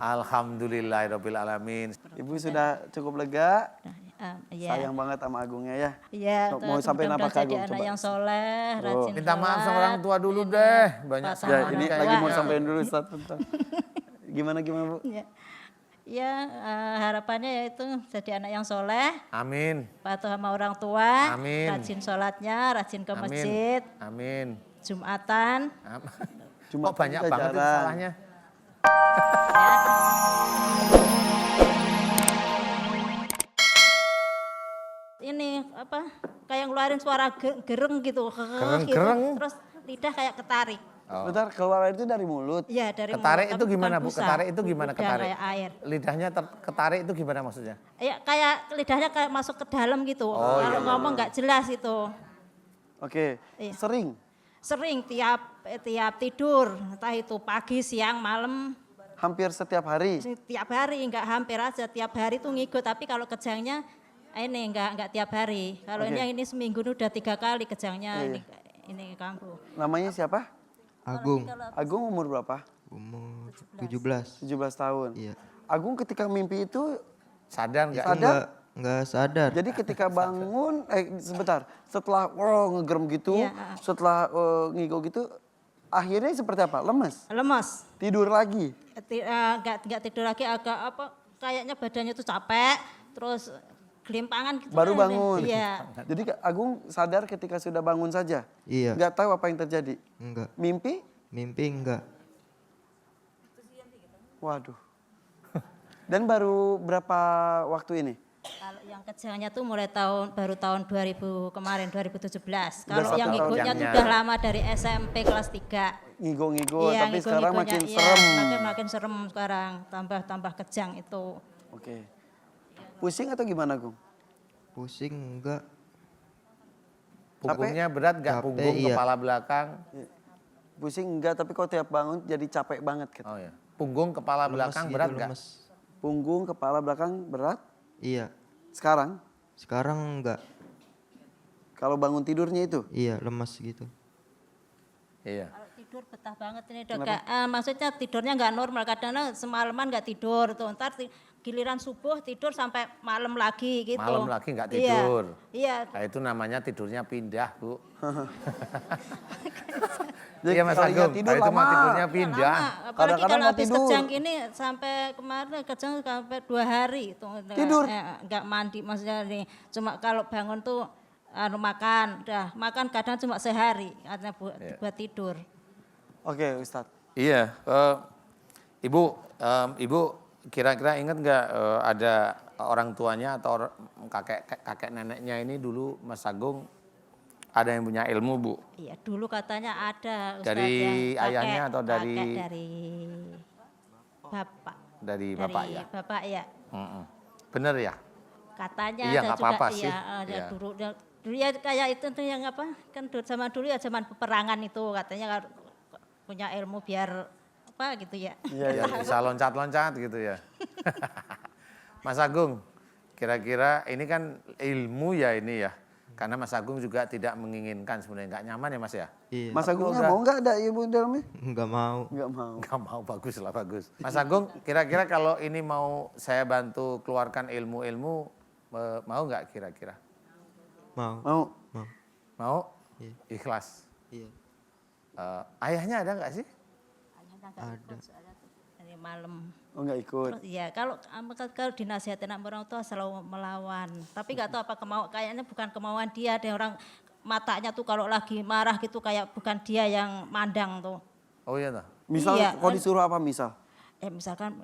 Alhamdulillahirabbil alamin. Ibu sudah cukup lega? Iya. Sayang banget sama Agungnya ya. Iya, Mau sampai apa ke jadi Agung? anak Coba. yang soleh, rajin Minta maaf sama sholat, orang tua dulu ini, deh. Banyak pasangan Ya, sama ini orang lagi tua. mau sampein dulu Ustaz. Bentar. Gimana Bu? Ya, ya harapannya yaitu jadi anak yang soleh, Amin. patuh sama orang tua, Amin. rajin sholatnya, rajin ke Amin. masjid, Amin. Jumatan. Kok banyak kita banget itu jarang. salahnya? Ini apa? Kayak ngeluarin suara gereng gitu. Gereng-gereng? Terus lidah kayak ketarik. Bentar, keluar itu dari mulut. Iya, dari Ketarik mulut, itu tapi gimana bukan Bu? busa. Ketarik itu gimana Udah ketarik? kayak air. Lidahnya ketarik itu gimana maksudnya? Ya, kayak lidahnya kayak masuk ke dalam gitu. Oh, Kalau iya. ngomong nggak jelas itu. Oke, Iya. sering. Sering tiap tidur, entah itu pagi, siang, malam, Hampir setiap hari. tiap hari, nggak hampir aja tiap hari tuh ngigo. Tapi kalau kejangnya ini nggak tiap hari. Kalau Oke. ini seminggu udah 3 kali kejangnya Iya. ini ganggu. Namanya siapa? Agung, Agung umur berapa? umur 17. 17 tahun. Iya. Agung ketika mimpi itu, Sadar nggak? Sadar? Enggak sadar. jadi ketika bangun, sebentar, setelah ngegerem gitu, Iya. setelah ngigo gitu, akhirnya seperti apa? Lemes? Lemas, Tidur lagi? nggak tidur lagi, agak apa? Kayaknya badannya tuh capek, terus gelimpangan gitu. Baru kan. bangun? Iya. Jadi Agung sadar ketika sudah bangun saja? Iya. Nggak tahu apa yang terjadi? Enggak. Mimpi? Mimpi enggak. Waduh. Dan baru berapa waktu ini? Kalau yang kejangnya tuh mulai baru tahun 2000 kemarin 2017. Kalau satu yang tahun. ngikutnya tuh Kejangnya. udah lama dari SMP kelas 3. Ngigo-ngigo, Iya, tapi sekarang makin ngikut-ngikutnya, serem. Iya, makin serem sekarang, tambah kejang itu. Oke. Pusing atau gimana, Gung? Pusing enggak. Punggungnya berat nggak? Capek, Punggung, iya. kepala belakang? Pusing enggak, tapi kok tiap bangun jadi capek banget. Gitu. Oh ya. Punggung, kepala Lemes belakang gitu, berat nggak? lemes. Punggung, kepala belakang berat. Iya. Sekarang, Sekarang enggak. kalau bangun tidurnya itu. Iya, lemes gitu. Iya. Kalau tidur betah banget ini dok. Maksudnya tidurnya nggak normal, kadang-kadang semalaman nggak tidur tuh. Ntar giliran subuh tidur sampai malam lagi gitu. Malam lagi nggak Iya, tidur. Iya. Nah, itu namanya tidurnya pindah, Bu. Jadi Iya Mas kalau Agung, tidur nah, itu mah lama. tidurnya pindah. Lama. Apalagi Kadang-kadang kalau nggak habis tidur. kejang gini sampai kemarin kejang sampai 2 hari itu. Tidur? Nggak mandi maksudnya nih. Cuma kalau bangun tuh makan, udah makan kadang cuma sehari karena Iya. buat tidur. Oke, Ustadz. Iya, Ibu kira-kira ingat nggak ada orang tuanya atau kakek neneknya ini dulu Mas Agung ada yang punya ilmu, Bu? Iya, dulu katanya ada Ustadz Dari yang ayahnya atau dari- kakek dari bapak. Dari bapak ya? Bapak ya. Mm-mm. Bener ya? Katanya Iya, ada nggak juga apa-apa sih. ada Iya. dulu ya kayak itu tuh yang apa? Kan zaman dulu ya zaman peperangan itu katanya kalau punya ilmu biar apa gitu ya. Iya, Ya, bisa loncat-loncat gitu ya. Mas Agung, kira-kira ini kan ilmu ya ini ya. Karena Mas Agung juga tidak menginginkan sebenarnya, nggak nyaman ya Mas ya? Iya. Mas Agungnya udah- mau nggak ada ibu dalamnya? Enggak mau. Nggak mau. Nggak mau, bagus lah, bagus. Mas Agung, kira-kira kalau ini mau saya bantu keluarkan ilmu-ilmu, mau nggak kira-kira? Mau. Mau. Mau. Mau? Iya. Ikhlas. Iya. Ayahnya ada nggak sih? Ada. Dari malam. Oh nggak ikut. Terus ya kalau dinasihatin sama orang tua selalu melawan. Tapi nggak tahu apa kayaknya bukan kemauan dia. Ada orang matanya tuh kalau lagi marah gitu kayak bukan dia yang mandang tuh. Oh iya toh? Misal, Iya, kalau kan- disuruh apa misal? Misalkan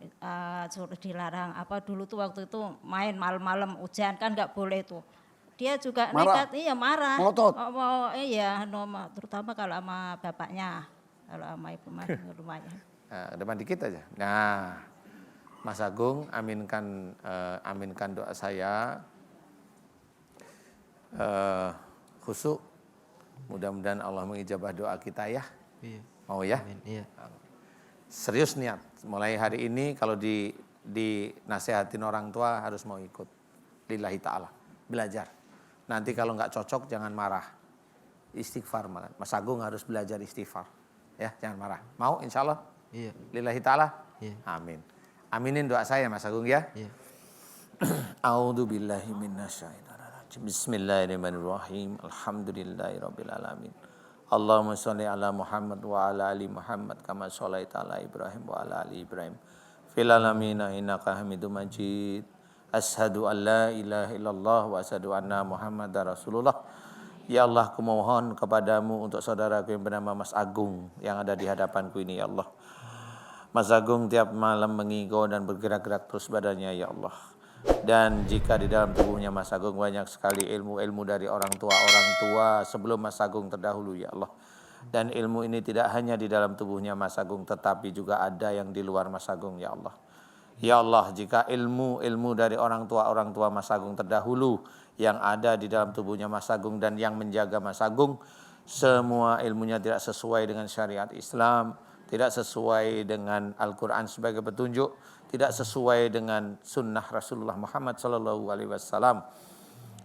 suruh dilarang apa dulu tuh waktu itu main malam-malam hujan kan nggak boleh tuh. Dia juga Marah? nekat, iya marah. Ngotot? Iya, terutama kalau sama bapaknya, kalau sama ibu mah lumayan. Nah, depan dikit aja. Nah, Mas Agung, aminkan doa saya. Khusyuk. Mudah-mudahan Allah mengijabah doa kita ya. Iya. Mau ya? Amin. Iya. Serius niat. Mulai hari ini kalau dinasehatin orang tua harus mau ikut. Lillahi ta'ala. Belajar. Nanti kalau nggak cocok jangan marah. Istighfar malah. Mas Agung harus belajar istighfar. Ya, jangan marah. Mau insya Allah? Iya. Lillahi ta'ala? Iya. Amin. Aminin doa saya Mas Agung ya. Iya. A'udzu billahi minasyaitonir rajim. Bismillahirrahmanirrahim. Alhamdulillahirabbil alamin. Allahumma shalli ala Muhammad wa ala ali Muhammad kama shallaita ala Ibrahim wa ala ali Ibrahim fil alamin innaka Hamidum Majid. Asyhadu an la ilaha illallah wa asyhadu anna Muhammadar Rasulullah. Ya Allah, aku mohon kepadamu untuk saudaraku yang bernama Mas Agung yang ada di hadapanku ini ya Allah. Mas Agung tiap malam mengigo dan bergerak-gerak terus badannya ya Allah. Dan jika di dalam tubuhnya Mas Agung banyak sekali ilmu-ilmu dari orang tua sebelum Mas Agung terdahulu ya Allah. Dan ilmu ini tidak hanya di dalam tubuhnya Mas Agung tetapi juga ada yang di luar Mas Agung ya Allah. Ya Allah, jika ilmu-ilmu dari orang tua Mas Agung terdahulu yang ada di dalam tubuhnya Mas Agung dan yang menjaga Mas Agung, semua ilmunya tidak sesuai dengan syariat Islam, tidak sesuai dengan Al-Quran sebagai petunjuk, tidak sesuai dengan sunnah Rasulullah Muhammad SAW.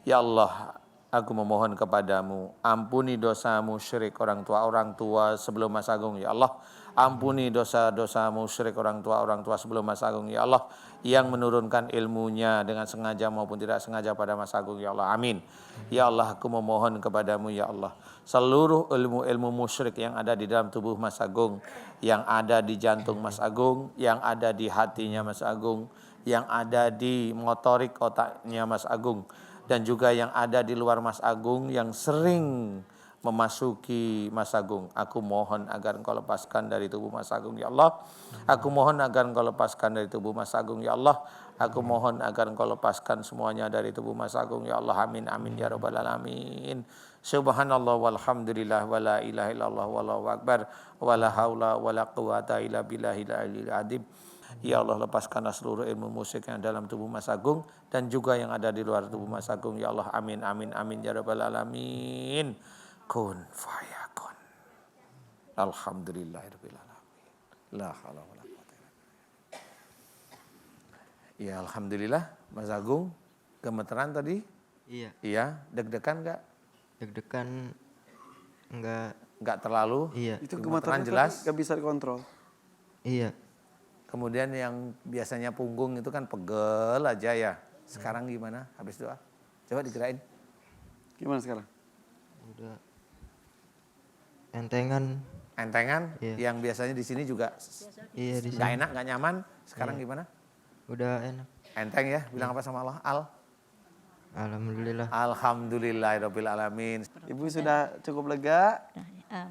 Ya Allah, aku memohon kepadamu, ampuni dosa musyrik orang tua sebelum Mas Agung ya Allah. Ampuni dosa-dosa musyrik orang tua sebelum Mas Agung ya Allah, yang menurunkan ilmunya dengan sengaja maupun tidak sengaja pada Mas Agung ya Allah. Amin. Ya Allah, aku memohon kepadamu ya Allah, seluruh ilmu-ilmu musyrik yang ada di dalam tubuh Mas Agung, yang ada di jantung Mas Agung, yang ada di hatinya Mas Agung, yang ada di motorik otaknya Mas Agung, dan juga yang ada di luar Mas Agung yang sering memasuki Mas Agung. Aku mohon agar Engkau lepaskan dari tubuh Mas Agung ya Allah. Aku mohon agar Engkau lepaskan dari tubuh Mas Agung ya Allah. Aku mohon agar Engkau lepaskan semuanya dari tubuh Mas Agung ya Allah. Amin amin ya rabbal alamin. Subhanallah walhamdulillah wala ilaha illallah wallahu akbar wala haula wala quwata illa billahil aliyil azim. Ya Allah, lepaskanlah seluruh ilmu musik yang dalam tubuh Mas Agung dan juga yang ada di luar tubuh Mas Agung ya Allah. Amin amin amin ya rabbal alamin. Kun fayakun. Alhamdulillahirabbil alamin. La haula wala quwwata illa billah. Ya alhamdulillah Mas Agung gemeteran tadi? Iya. Iya, deg-degan enggak? Deg-degan Enggak terlalu. Iya. Itu Gemeteran gemeteran jelas. gak bisa dikontrol. Iya. Kemudian yang biasanya punggung itu kan pegel aja ya. Sekarang gimana habis doa? Coba digerakin. Gimana sekarang? Udah entengan. Entengan, Iya. yang biasanya di sini juga Iya di nggak sini. enak, nggak nyaman. Sekarang gimana? Udah enak. Enteng ya, bilang apa sama Allah? Alhamdulillah. Alhamdulillahirabbil alamin. Ibu sudah cukup lega.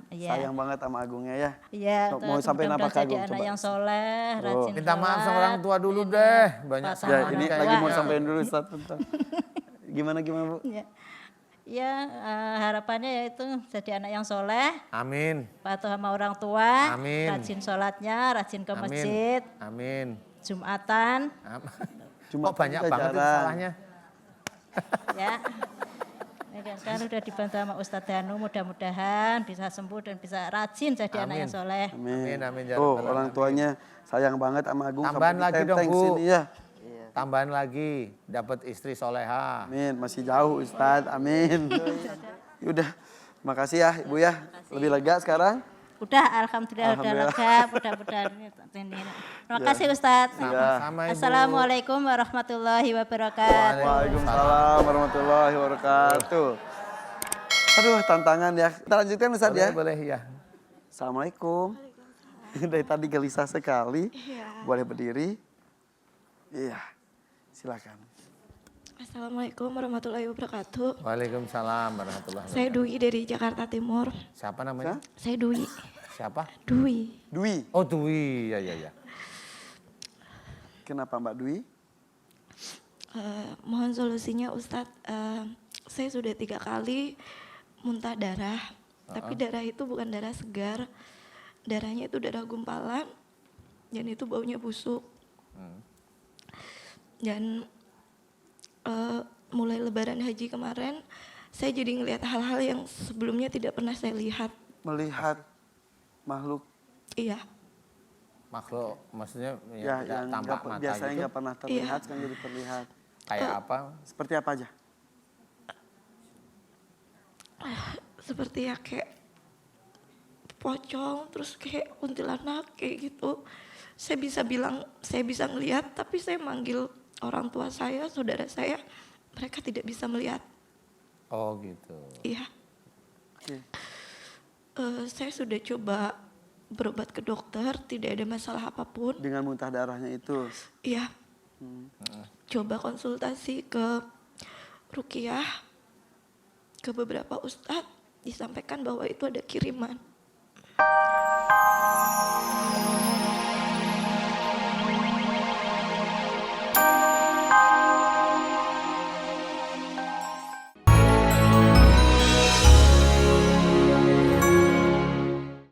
Iya. Sayang banget sama Agungnya ya. Iya, Mau sampai apa ke jadi Agung? anak Coba. yang soleh, rajin Minta maaf sama sholat, orang tua dulu deh. Banyak pasangan Ya, sama ini anak lagi mau kayaknya. sampein dulu Ustaz. Bentar. Gimana Bu? Ya, ya harapannya yaitu jadi anak yang soleh, Amin. patuh sama orang tua, Amin. rajin sholatnya, rajin ke Amin. masjid, Amin. Jumatan, Cuma Kok banyak kita banget itu jarang. salahnya? ya. Ya kan udah dibantu sama Ustadz Danu, mudah-mudahan bisa sembuh dan bisa rajin jadi anak yang soleh. Amin. Amin, ya Oh, Rabbal orang alamin. tuanya sayang banget sama Agung. Tambahan sampai lagi dong, ditenteng Bu. sini ya. Tambahan lagi, dapat istri soleha. Amin, masih jauh Ustadz. Amin. Udah, makasih ya Ibu ya. Lebih lega sekarang. Udah, alhamdulillah, udah lega, mudah-mudahan ini. Terima kasih Ustadz. Sama-sama, Ibu. Assalamualaikum warahmatullahi wabarakatuh. Waalaikumsalam warahmatullahi wabarakatuh. Aduh, tantangan ya. Kita lanjutkan Ustadz ya. Boleh ya. Assalamualaikum. Dari tadi gelisah sekali. Boleh berdiri. Iya, silakan. Assalamualaikum warahmatullahi wabarakatuh. Waalaikumsalam warahmatullahi Saya wabarakatuh. Dwi dari Jakarta Timur. Siapa namanya? Saya Dwi. Siapa? Dwi. Dwi. Oh, Dwi. Ya. Kenapa Mbak Dwi? Mohon solusinya Ustadz. Saya sudah 3 kali muntah darah. Tapi darah itu bukan darah segar. Darahnya itu darah gumpalan. Dan itu baunya busuk. Dan mulai lebaran haji kemarin, saya jadi ngelihat hal-hal yang sebelumnya tidak pernah saya lihat. Melihat makhluk Iya. Makhluk, maksudnya ya, tidak yang tampak nggak- mata biasanya gitu. nggak pernah terlihat, sekarang jadi terlihat. Kayak apa? Seperti apa aja? Seperti ya kayak pocong, terus kayak kuntilanak kayak gitu. saya bisa bilang, saya bisa ngelihat, tapi saya manggil orang tua saya, saudara saya, mereka tidak bisa melihat. Oh gitu. Iya. Oke. Saya sudah coba berobat ke dokter, tidak ada masalah apapun. Dengan muntah darahnya itu. Iya. Coba konsultasi ke ruqyah, ke beberapa ustadz, disampaikan bahwa itu ada kiriman.